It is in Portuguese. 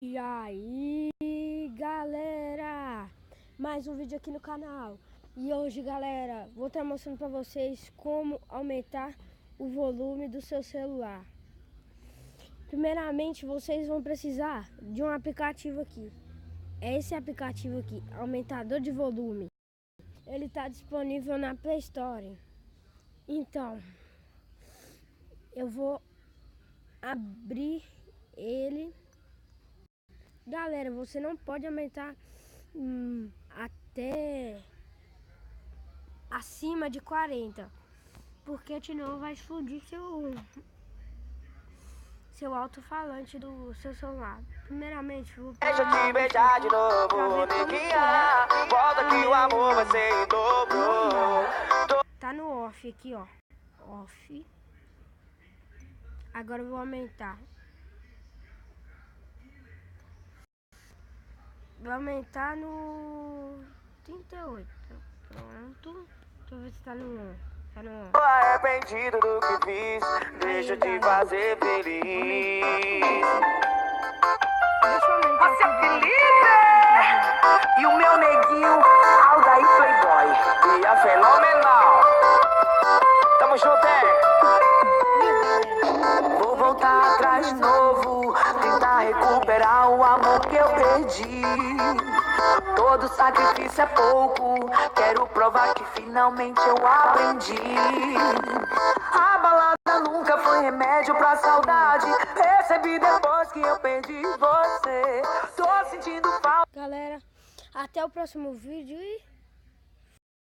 E aí, galera, mais um vídeo aqui no canal. E hoje, galera, vou estar mostrando para vocês como aumentar o volume do seu celular. Primeiramente, vocês vão precisar de um aplicativo aqui. É esse aplicativo aqui, aumentador de volume. Ele está disponível na Play Store. Então, eu vou abrir ele. Galera, você não pode aumentar até acima de 40, porque senão vai explodir seu alto-falante do seu celular. Primeiramente, vou Deixa eu te beijar de novo, neguinha. Volta que o amor vai ser em dobro. Tá no off aqui, ó. Off. Agora eu vou aumentar. Vou aumentar no 38. Pronto. Deixa eu ver se tá no 1. Tá no 1. Tô arrependido do que fiz. Deixa eu te fazer feliz. Deixa eu aumentar. Você é Felipe! E o meu neguinho, Aldair Playboy. E a fenomenal. Tamo junto, hein? Vou voltar atrás de novo, tentar recuperar o amor que eu perdi. Todo sacrifício é pouco, quero provar que finalmente eu aprendi. A balada nunca foi remédio pra saudade, percebi depois que eu perdi você. Tô sentindo falta. Galera, até o próximo vídeo e